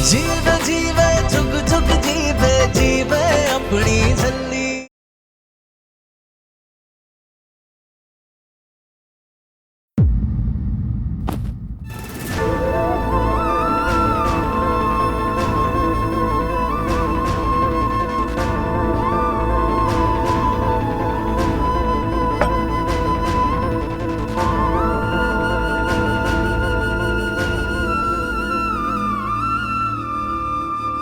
जीवे जीवे झुक झुक जीवे जीवे अपनी झल्ली।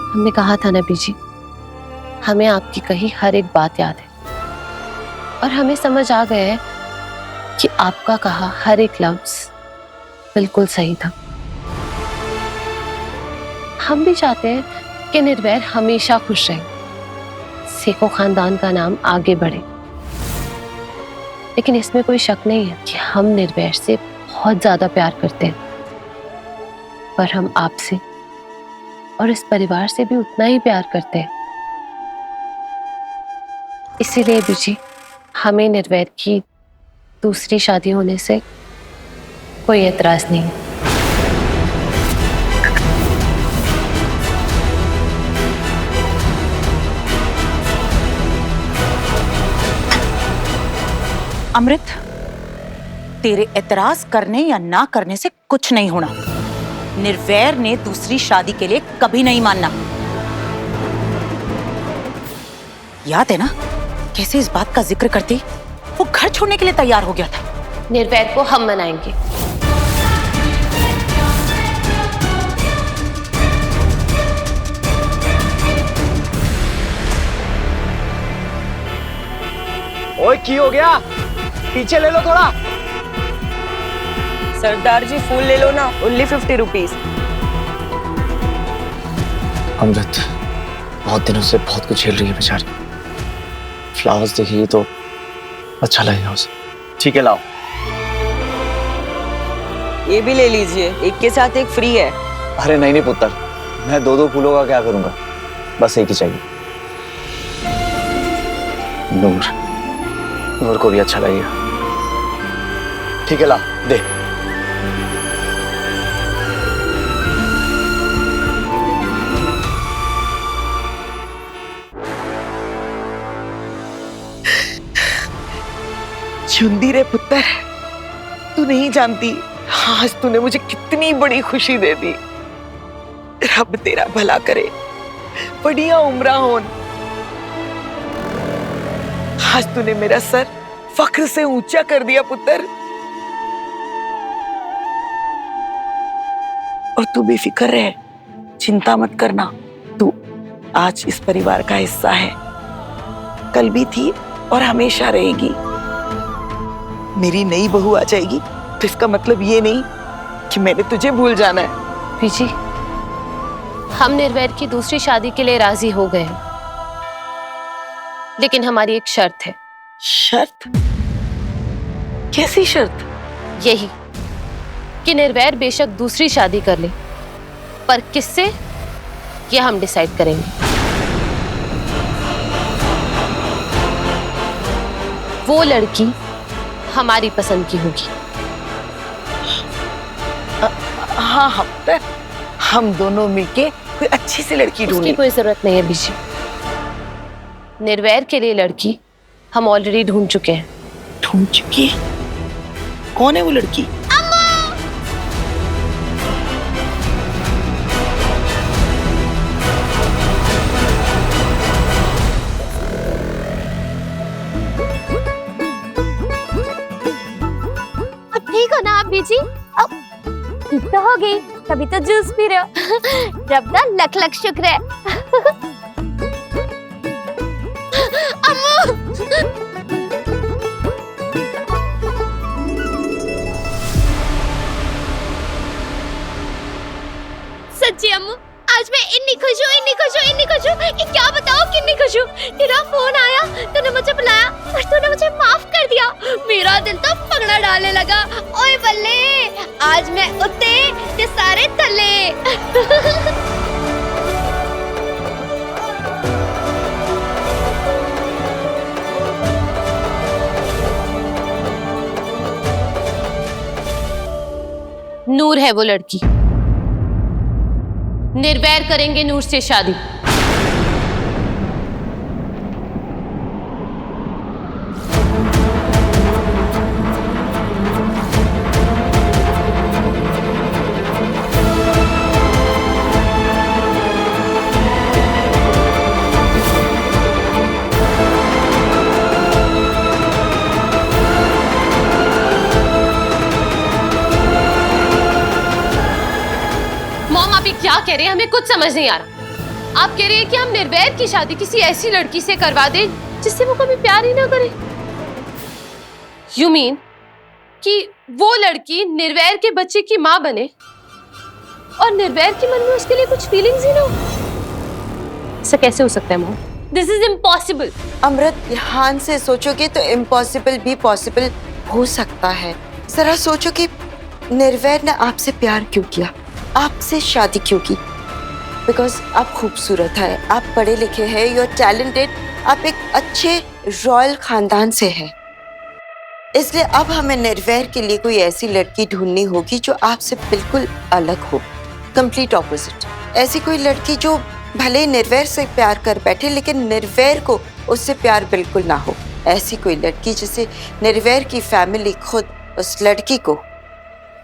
हमने कहा था ना बीजी, हमें आपकी कही हर एक बात याद है और हमें समझ आ गया है कि आपका कहा हर एक लफ्ज बिल्कुल सही था। हम भी चाहते हैं कि निर्वैर हमेशा खुश रहे, सेको खानदान का नाम आगे बढ़े। लेकिन इसमें कोई शक नहीं है कि हम निर्वैर से बहुत ज्यादा प्यार करते हैं, पर हम आपसे और इस परिवार से भी उतना ही प्यार करते हैं। इसीलिए बीजी, हमें निर्वैर की दूसरी शादी होने से कोई एतराज नहीं। अमृत, तेरे एतराज करने या ना करने से कुछ नहीं होना। निर्वैर ने दूसरी शादी के लिए कभी नहीं मानना। याद है ना कैसे इस बात का जिक्र करती वो घर छोड़ने के लिए तैयार हो गया था। निर्वैर को हम मनाएंगे। ओए की हो गया? पीछे ले लो थोड़ा। सरदार जी फूल ले लो ना, ओनली 50 रुपीज। अमृत बहुत दिनों से बहुत कुछ झेल रही है बेचारी। फ्लावर्स देखिए तो अच्छा लगेगा उसे। ठीक है लाओ। ये भी ले लीजिए, एक के साथ एक फ्री है। अरे नहीं पुत्र, मैं दो दो फूलों का क्या करूंगा, बस एक ही चाहिए। नूर, नूर को भी अच्छा लगेगा। ठीक है ला दे। चुंदी रे पुत्र, तू नहीं जानती आज तूने मुझे कितनी बड़ी खुशी दे दी। रब तेरा भला करे, बढ़िया उम्रा होन। आज तूने मेरा सर फख्र से ऊंचा कर दिया पुत्र। और तू बेफिक्र रह, चिंता मत करना। तू आज इस परिवार का हिस्सा है, कल भी थी और हमेशा रहेगी। मेरी नई बहू आ जाएगी तो इसका मतलब ये नहीं कि मैंने तुझे भूल जाना है। बीजी, हम निर्वैर की दूसरी शादी के लिए राजी हो गए हैं, लेकिन हमारी एक शर्त है। शर्त? कैसी शर्त? यही कि निर्वैर बेशक दूसरी शादी कर ले, पर किससे ये हम डिसाइड करेंगे। वो लड़की हमारी पसंद की होगी। हाँ, हम दोनों मिलके कोई अच्छी सी लड़की ढूंढेंगे। उसकी कोई जरूरत नहीं है बीजी। निर्वैर के लिए लड़की हम ऑलरेडी ढूंढ चुके हैं। ढूंढ चुकी? कौन है वो लड़की? ठीक हो ना आप बीजी? अब ठीक तो हो गई, तभी तो जूस पी रहे हो। रब का लख लख शुक्र है। अम्मू! सच्ची अम्मू, आज मैं इतनी खुश हूँ, इतनी खुश हूँ, इतनी खुश हूँ कि क्या बताओ कितनी खुश हूँ। तेरा फोन आया, तूने मुझे बुलाया और तूने मुझे माफ कर दिया। मेरा दिल तो पगड़ा डालने लगा। ओए बल्ले, आज मैं उत्ते ते सारे थल्ले। नूर है वो लड़की। निर्वैर करेंगे नूर से शादी। क्या कह रहे हैं, हमें कुछ समझ नहीं आ रहा। आप कह रहे हैं कि हम निर्वैर की शादी किसी ऐसी लड़की से करवा दें जिससे वो कभी प्यार ही ना करे। यू मीन कि वो लड़की निर्वैर के बच्चे की माँ बने और निर्वैर के मन में उसके लिए कुछ फीलिंग्स ही ना हो? ऐसा कैसे हो सकता है mom? This is impossible. Amrit, ध्यान से सोचोगे तो इम्पॉसिबल भी पॉसिबल हो सकता है। जरा सोचो कि निर्वैर ने आपसे प्यार क्यों किया, आपसे शादी क्यों की? बिकॉज आप खूबसूरत है, आप पढ़े लिखे हैं, यू आर टैलेंटेड, आप एक अच्छे रॉयल खानदान से हैं। इसलिए अब हमें निर्वैर के लिए कोई ऐसी लड़की ढूंढनी होगी जो आपसे बिल्कुल अलग हो, कंप्लीट ऑपोजिट। ऐसी कोई लड़की जो भले ही निर्वैर से प्यार कर बैठे लेकिन निर्वैर को उससे प्यार बिल्कुल ना हो। ऐसी कोई लड़की जिसे निर्वैर की फैमिली खुद उस लड़की को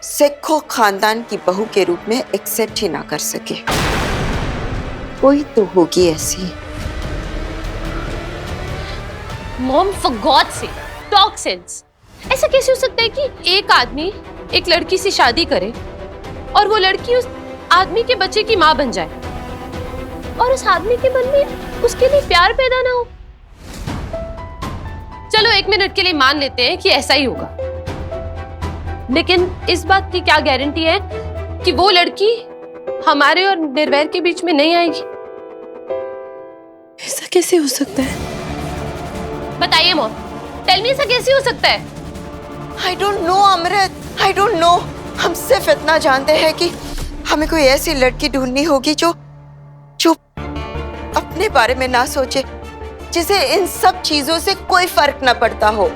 सिखों खानदान की बहू के रूप में एक्सेप्ट ही ना कर सके। कोई तो होगी ऐसी। मॉम, फॉर गॉड से टॉक सेंस। ऐसा कैसे हो सकता है कि एक आदमी एक लड़की से शादी करे और वो लड़की उस आदमी के बच्चे की माँ बन जाए और उस आदमी के मन में उसके लिए प्यार पैदा ना हो? चलो एक मिनट के लिए मान लेते हैं कि ऐसा ही होगा, लेकिन इस बात की क्या गारंटी है कि वो लड़की हमारे और निर्वैर के बीच में नहीं आएगी? ऐसा कैसे हो सकता है? बताइए मॉम, टेल मी, ऐसा कैसे हो सकता है? I don't know Amrit, I don't know. हम सिर्फ इतना जानते हैं कि हमें कोई ऐसी लड़की ढूंढनी होगी जो अपने बारे में ना सोचे, जिसे इन सब चीजों से कोई फर्क ना पड़ता हो।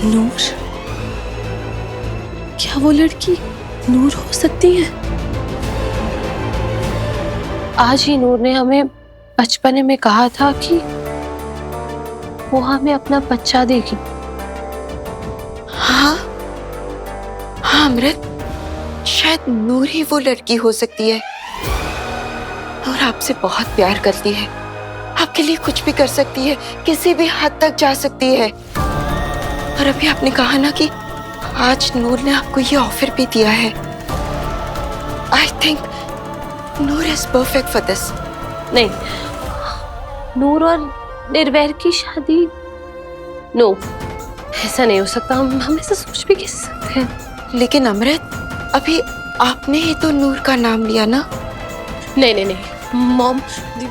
नूर? क्या वो लड़की नूर हो सकती है? आज ही नूर ने हमें बचपने में कहा था कि वो हमें अपना बच्चा देगी। हाँ हाँ अमृत, शायद नूर ही वो लड़की हो सकती है। नूर आपसे बहुत प्यार करती है, आपके लिए कुछ भी कर सकती है, किसी भी हद तक जा सकती है। और अभी आपने कहा ना कि आज नूर ने आपको ये ऑफर भी दिया है। I think Noor is perfect for this. नहीं, नूर और निर्वैर की शादी, नो, ऐसा नहीं हो सकता। हम ऐसा सोच भी कैसे सकते हैं? लेकिन अमृत, अभी आपने ही तो नूर का नाम लिया ना। नहीं नहीं नहीं मॉम,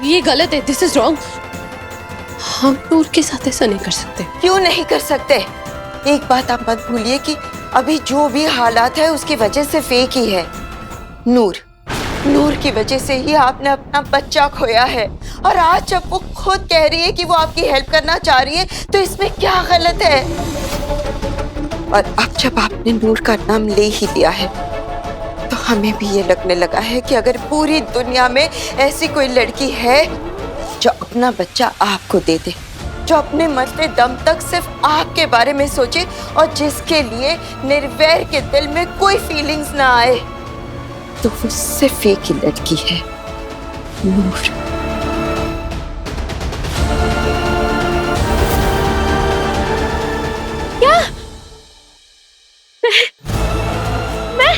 ये गलत है, दिस इज रॉन्ग। हम नूर के साथ ऐसा नहीं कर सकते। क्यों नहीं कर सकते? एक बात आप मत भूलिए कि अभी जो भी हालात है उसकी वजह से फेक ही है। नूर की वजह से ही आपने अपना बच्चा खोया है, और आज जब वो खुद कह रही है कि वो आपकी हेल्प करना चाह रही है तो इसमें क्या गलत है? और अब जब आपने नूर का नाम ले ही लिया है तो हमें भी ये लगने लगा है कि अगर पूरी दुनिया में ऐसी कोई लड़की है जो अपना बच्चा आपको दे दे, जो अपने मरते दम तक सिर्फ आपके बारे में सोचे और जिसके लिए निर्वैर के दिल में कोई फीलिंग्स ना आए, तो वो सिर्फ एक ही लड़की है, नूर। क्या? मैं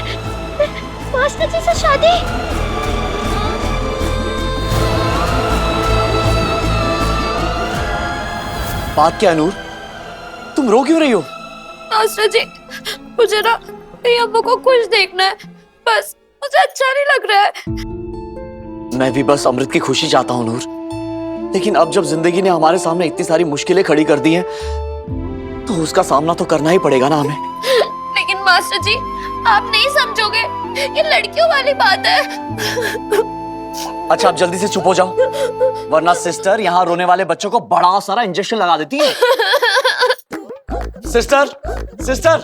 मास्टर जी से शादी? बात क्या है नूर? तुम रो क्यों रही हो? मास्टर जी, मुझे ना मेरी अम्मू को खुश देखना है, बस मुझे अच्छा नहीं लग रहा है। मैं भी बस अमृत की खुशी चाहता हूँ नूर, लेकिन अब जब जिंदगी ने हमारे सामने इतनी सारी मुश्किलें खड़ी कर दी हैं, तो उसका सामना तो करना ही पड़ेगा ना हमें। लेकिन मास्टर जी, आप नहीं समझोगे ये लड़कियों वाली बात है। अच्छा, आप जल्दी से चुप हो जाओ, वरना सिस्टर यहाँ रोने वाले बच्चों को बड़ा सारा इंजेक्शन लगा देती है। सिस्टर, सिस्टर,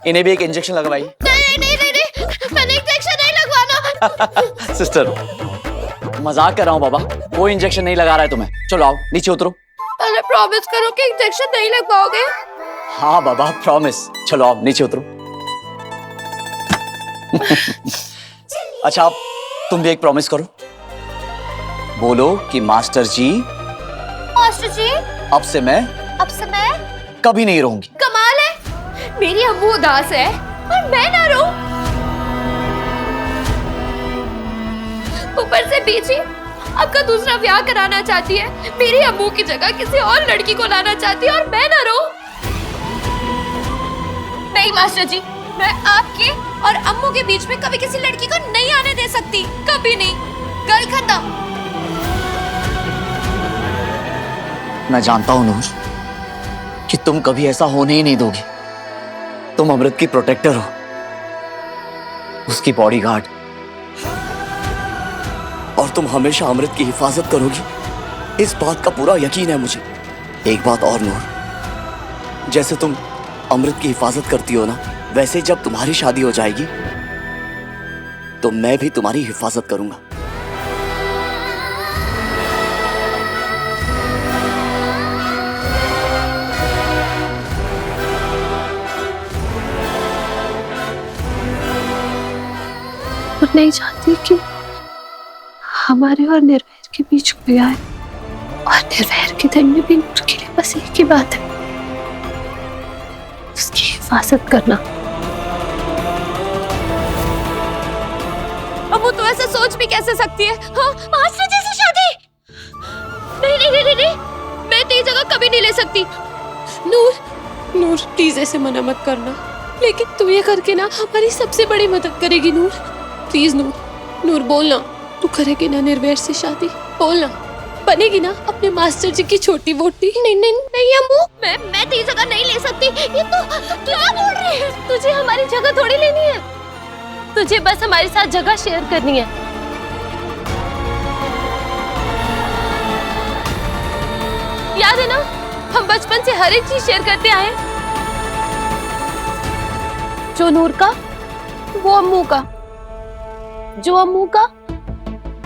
इन्हें भी एक इंजेक्शन लगवाइए। नहीं नहीं नहीं नहीं, मैंने इंजेक्शन नहीं लगवाना। सिस्टर, मजाक कर रहा हूँ बाबा, कोई इंजेक्शन नहीं लगा रहा है तुम्हें। चलो आओ, नीचे उतरो। पहले प्रॉमिस करो कि इंजेक्शन नहीं लगवाओगे। हाँ बाबा, प्रॉमिस। चलो आओ, नीचे उतरो। अच्छा, आप तुम भी एक प्रॉमिस करो, बोलो कि मास्टर जी, मास्टर जी, अब से मैं कभी नहीं रहूंगी। कमाल है, मेरी अम्मू उदास है और मैं ना रहूं। ऊपर से बीजी आपका दूसरा ब्याह कराना चाहती है, मेरी अम्मू की जगह किसी और लड़की को लाना चाहती है और मैं ना रहूं। नहीं मास्टर जी, मैं आपके और अम्मू के बीच में कभी किसी लड़की को नहीं आने दे सकती, कभी नहीं। गल खत्म। मैं जानता हूं नूर कि तुम कभी ऐसा होने ही नहीं दोगी। तुम अमृत की प्रोटेक्टर हो, उसकी बॉडीगार्ड, और तुम हमेशा अमृत की हिफाजत करोगी, इस बात का पूरा यकीन है मुझे। एक बात और नूर, जैसे तुम अमृत की हिफाजत करती हो ना, वैसे जब तुम्हारी शादी हो जाएगी तो मैं भी तुम्हारी हिफाजत करूंगा। और नहीं चाहती कि हमारे और निर्वैर के बीच कोई आए, और निर्वैर के दिल में भी नूर के लिए बस एक ही बात है, उसकी हिफाजत करना। अम्मू तो ऐसा सोच भी कैसे सकती है? हाँ, मास्टर जी से शादी? नहीं नहीं नहीं नहीं, मैं तेरी जगह कभी नहीं ले सकती। नूर प्लीज ऐसे मना मत करना, लेकिन तू ये करके ना हमारी सबसे बड़ी मदद करेगी। नूर प्लीज, नूर बोलना, तू करेगी ना निर्वैर से शादी? बोलना, बनेगी ना अपने मास्टर जी की छोटी वोटी? नहीं नहीं नहीं अम्मू, मैं तेरी जगह नहीं ले सकती। ये तो क्या बोल रही है? तुझे हमारी जगह थोड़ी लेनी है, तुझे बस हमारे साथ जगह शेयर करनी है। याद है ना, हम बचपन से हर एक चीज शेयर करते आए। जो नूर का वो अम्मू का, जो अम्मू का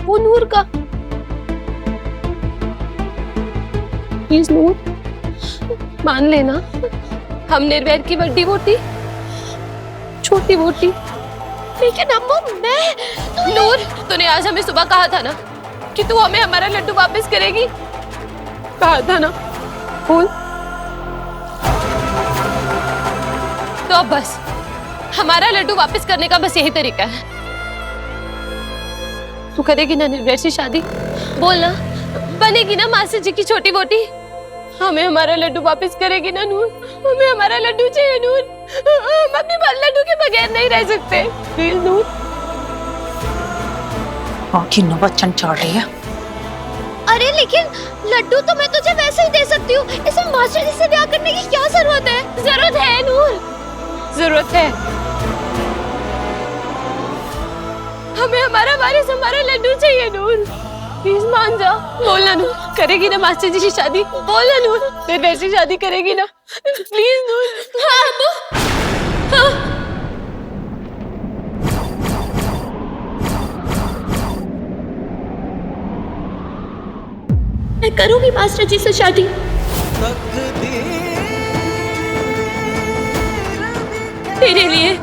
वो नूर का। प्लीज नूर मान लेना, हम निर्वैर की बड़ी वोटी, छोटी वोटी। लेकिन अम्मू मैं नूर, तूने आज हमें सुबह कहा था ना कि तू हमें हमारा लड्डू वापस करेगी, कहा था ना, बोल। तो अब बस हमारा लड्डू वापस करने का बस यही तरीका है। तू करेगी ना निर्वैर से शादी? बोल ना, बनेगी ना मास्टर जी की छोटी वोटी? हमें हमारा लड्डू वापस करेगी ना नूर? हमें हमारा लड्डू चाहिए नूर, हम अपने लड्डू के बगैर नहीं रह सकते। प्लीज नूर। की नौबत चढ़ रही है। अरे लेकिन लड्डू तो मैं तुझे वैसे ही दे सकती हूँ, इसमें मास्टर जी से ब्याह करने की क्या जरूरत है? जरूरत है नूर, जरूरत है। हमें हमारा वारिस, हमारा लड्डू चाहिए नूर, प्लीज मान जा। बोलना नूर, करेगी ना मास्टर जी की शादी? बोलना नूर, फिर वैसी शादी करेगी ना? प्लीज नूर। हाँ अम्मू, हाँ। मैं करूंगी मास्टर जी से शादी। तेरे लिए।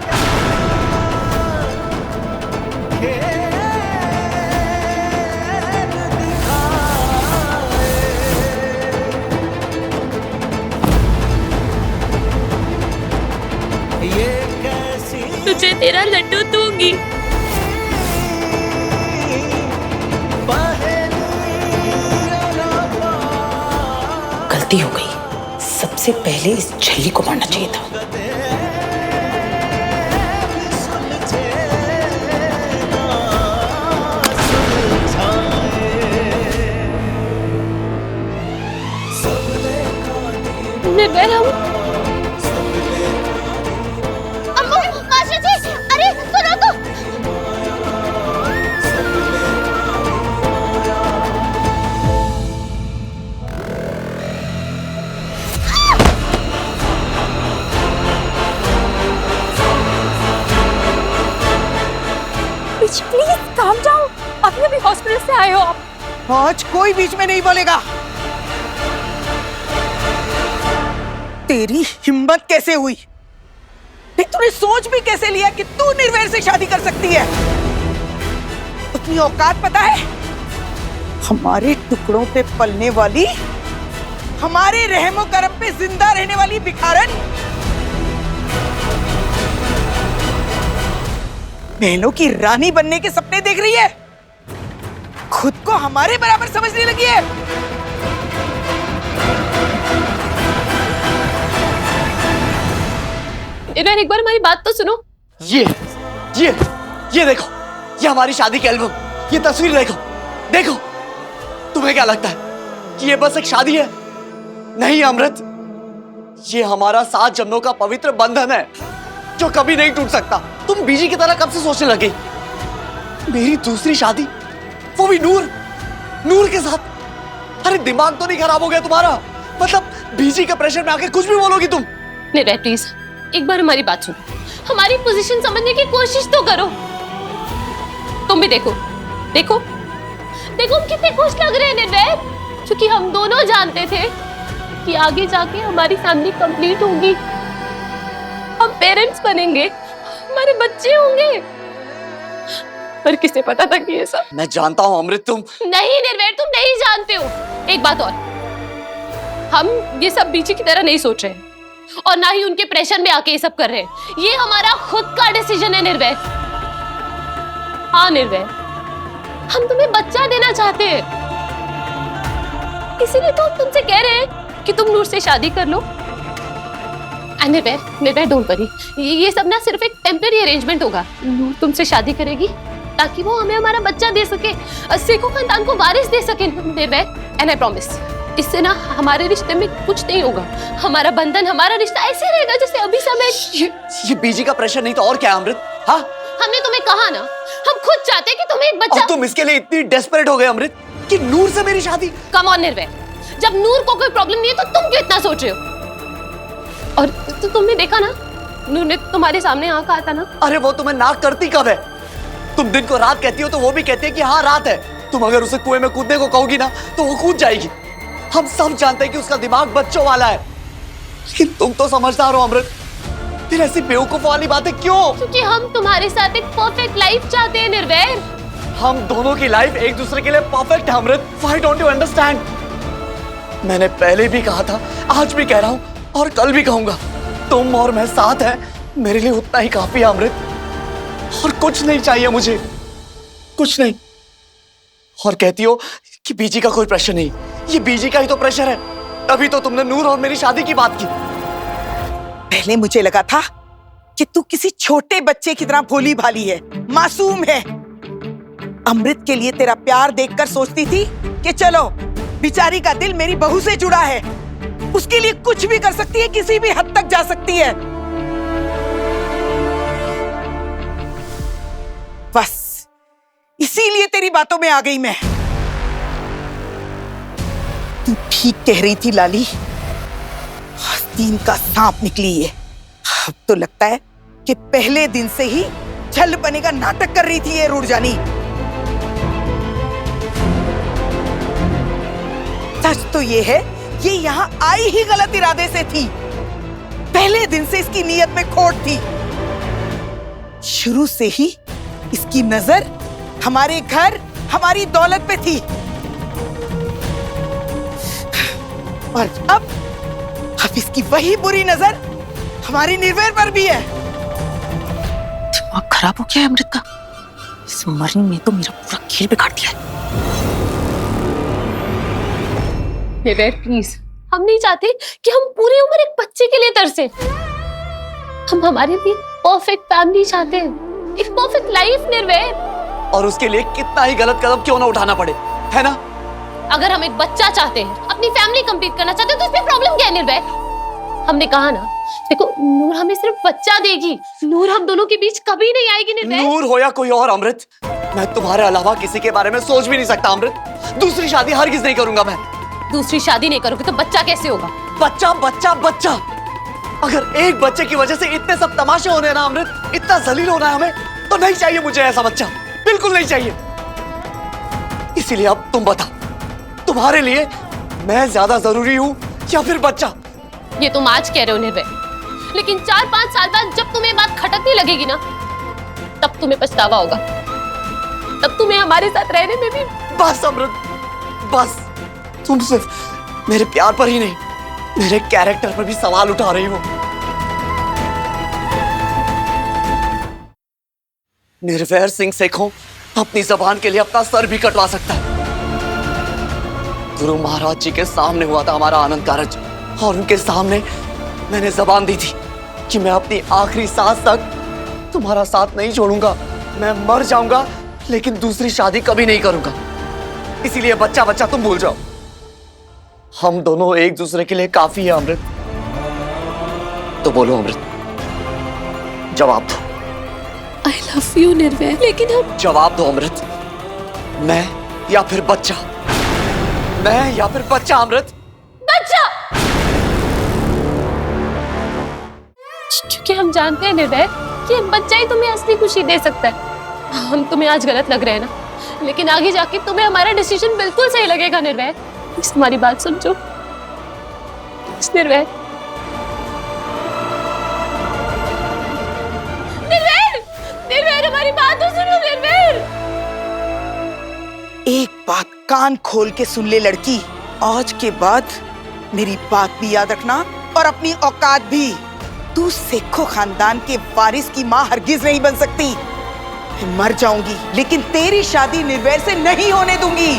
तुझे तेरा लड्डू दूंगी। गलती हो गई, सबसे पहले इस छल्ली को मारना चाहिए था। निर्वैर, हम अम्मू, मास्टर जी, अरे सुनो तो। बीच प्लीज काम जाओ, अभी अभी हॉस्पिटल से आए हो आप। आज कोई बीच में नहीं बोलेगा। तेरी हिम्मत कैसे हुई? नहीं, तूने सोच भी कैसे लिया कि तू निर्वैर से शादी कर सकती है? अपनी औकात पता है? हमारे टुकड़ों पे पलने वाली, हमारे रहमो करम पे जिंदा रहने वाली भिखारन, महलों की रानी बनने के सपने देख रही है, खुद को हमारे बराबर समझने लगी है। इरफान, एक बार हमारी बात तो सुनो। ये देखो, ये हमारी शादी की एल्बम, ये तस्वीर देखो। देखो, तुम्हें क्या लगता है कि ये बस एक शादी है? नहीं अमृत, ये हमारा 7 जन्मों का पवित्र बंधन है जो कभी नहीं टूट सकता। तुम बीजी की तरह कब से सोचने लगी? मेरी दूसरी शादी, वो भी नूर के साथ। अरे दिमाग तो नहीं खराब हो गया तुम्हारा? मतलब बीजी के प्रेशर में आके कुछ भी बोलोगी तुम? निर्भय प्लीज एक बार हमारी बात सुनो, हमारी पोजीशन समझने की कोशिश तो करो। तुम भी देखो देखो देखो हम कितने खुश लग रहे हैं निर्भय, क्योंकि हम दोनों जानते थे कि आगे जाके हमारी फैमिली कंप्लीट होगी, हम पेरेंट्स बनेंगे, हमारे बच्चे होंगे। पर किसे पता था कि ये सब? मैं जानता हूं अमृत, तुम नहीं निर्भय, तुम नहीं जानते हो। एक बात और, हम ये सब बीजी की तरह नहीं सोच रहे हैं और ना ही उनके प्रेशर में आके ये सब कर रहे हैं। ये हमारा खुद का डिसीजन है निर्भय। हाँ निर्भय, हम तुम्हें बच्चा देना चाहते हैं, इसीलिए तो हम तुमसे कह रहे हैं कि तुम नूर से शादी कर लो। निर्भय डोंट वरी, ये सब ना सिर्फ एक टेम्पररी अरेंजमेंट होगा। नूर तुमसे शादी करेगी ताकि वो हमें हमारा बच्चा दे सके, सेखों खानदान को वारिस दे सके निर्भय। एंड आई प्रॉमिस, इससे ना हमारे रिश्ते में कुछ नहीं होगा, हमारा बंधन, हमारा रिश्ता ऐसे रहेगा जैसे अभी समय। ये बीजी का प्रेशर नहीं तो और क्या है अमृत? हाँ, हमने तुम्हें कहा ना, हम खुद चाहते हैं कि तुम्हें एक बच्चा। और तुम इसके लिए इतनी डेस्परेट हो गए अमृत कि नूर से मेरी शादी? कम ऑन निर्भय, जब नूर को कोई प्रॉब्लम नहीं है तो तुम क्यों इतना सोच रहे हो? और तो तुमने देखा ना, नूर ने तुम्हारे सामने आंख आता ना। अरे वो तुम्हें नाक करती कब है? तुम दिन को रात कहती हो तो वो भी कहती है कि हाँ रात है। तुम अगर उसे कुएं में कूदने को कहोगी ना तो वो कूद जाएगी। हम सब जानते हैं कि उसका दिमाग बच्चों वाला है, लेकिन तुम तो समझदार हो अमृत, फिर ऐसी बेवकूफ वाली बातें क्यों? क्योंकि हम तुम्हारे साथ एक परफेक्ट लाइफ चाहते हैं निर्भय। हम दोनों की लाइफ एक दूसरे के लिए परफेक्ट है अमृत। Why don't you understand? मैंने पहले भी कहा था, आज भी कह रहा हूं और कल भी कहूंगा, तुम और मैं साथ हैं, मेरे लिए उतना ही काफी है अमृत, और कुछ नहीं चाहिए मुझे, कुछ नहीं। और कहती हो कि बीजी का कोई प्रेशर नहीं, ये बीजी का ही तो प्रेशर है, तभी तो तुमने नूर और मेरी शादी की बात की। पहले मुझे लगा था कि तू किसी छोटे बच्चे की तरह भोली भाली है, मासूम है। अमृत के लिए तेरा प्यार देखकर सोचती थी कि चलो बेचारी का दिल मेरी बहू से जुड़ा है, उसके लिए कुछ भी कर सकती है, किसी भी हद तक जा सकती है। बस इसीलिए तेरी बातों में आ गई मैं। तू ठीक कह रही थी लाली, आस्तीन का सांप निकली है। अब तो लगता है कि पहले दिन से ही छल बने का नाटक कर रही थी ये रूडजानी। सच तो ये है, ये यहाँ आई ही गलत इरादे से थी। पहले दिन से इसकी नीयत में खोट थी। शुरू से ही इसकी नजर हमारे घर, हमारी दौलत पे थी, और अब इसकी वही बुरी नजर हमारी निर्वैर पर भी है। दिमाग खराब हो गया है अमृत का, इस मरनी में तो मेरा पूरा खेल बिगाड़ दिया है। निर्भय प्लीज, हम नहीं चाहते कि हम पूरी उम्र एक बच्चे के लिए तरसे। हम हमारे लिए परफेक्ट फैमिली चाहते हैं, एक परफेक्ट लाइफ निर्भय। और उसके लिए कितना ही गलत कदम क्यों ना उठाना पड़े, है ना? अगर हम एक बच्चा चाहते हैं, अपनी फैमिली कंप्लीट करना चाहते हैं, तो इसमें प्रॉब्लम क्या है निर्भय? हमने कहा ना, देखो नूर हमें सिर्फ बच्चा देगी, नूर हम दोनों के बीच कभी नहीं आएगी निर्भय। नूर हो या कोई और अमृत, मैं तुम्हारे अलावा किसी के बारे में सोच भी नहीं सकता अमृत। दूसरी शादी हरगिज नहीं करूंगा मैं। दूसरी शादी नहीं करोगे तो बच्चा कैसे होगा? बच्चा बच्चा बच्चा, अगर एक बच्चे की वजह से इतने सब तमाशे होने ना अमृत, इतना जलील होना है हमें, तो नहीं चाहिए मुझे ऐसा बच्चा। बिल्कुल नहीं चाहिए। इसीलिए अब तुम बताओ, तुम्हारे लिए मैं ज्यादा जरूरी हूं या फिर बच्चा? ये तुम आज कह रहे हो निर्भय, लेकिन 4-5 साल बाद जब तुम्हें बात खटकने लगेगी ना, तब तुम्हें पछतावा होगा। तब तुम्हें हमारे साथ रहने में भी। बस अमृत, बस। तुम सिर्फ मेरे प्यार पर ही नहीं, मेरे कैरेक्टर पर भी सवाल उठा रही हो। निर्वैर सिंह सेखों अपनी जबान के लिए अपना सर भी कटवा सकता है। गुरु महाराज जी के सामने हुआ था हमारा आनंद कारज, और उनके सामने मैंने जबान दी थी कि मैं अपनी आखिरी सांस तक तुम्हारा साथ नहीं छोड़ूंगा। मैं मर जाऊंगा लेकिन दूसरी शादी कभी नहीं करूंगा। इसीलिए बच्चा बच्चा तुम भूल जाओ। हम दोनों एक दूसरे के लिए काफी है अमृत। तो बोलो अमृत, जवाब दो। आई लव यू निर्भय, लेकिन हम। जवाब दो अमृत, मैं या फिर बच्चा? मैं या फिर बच्चा अमृत? बच्चा! क्योंकि हम जानते हैं निर्भय कि बच्चा ही तुम्हें असली खुशी दे सकता है। हम तुम्हें आज गलत लग रहे हैं ना, लेकिन आगे जाके तुम्हें हमारा डिसीजन बिल्कुल सही लगेगा निर्भय। प्लीज हमारी बात समझो निर्भय। निर्भय, निर्भय हमारी बात तो सुनो निर्भय। एक बात कान खोल के सुन ले लड़की, आज के बाद मेरी बात भी याद रखना और अपनी औकात भी। तू सेखों खानदान के वारिस की माँ हरगिज नहीं बन सकती। मैं मर जाऊंगी लेकिन तेरी शादी निर्वैर से नहीं होने दूंगी।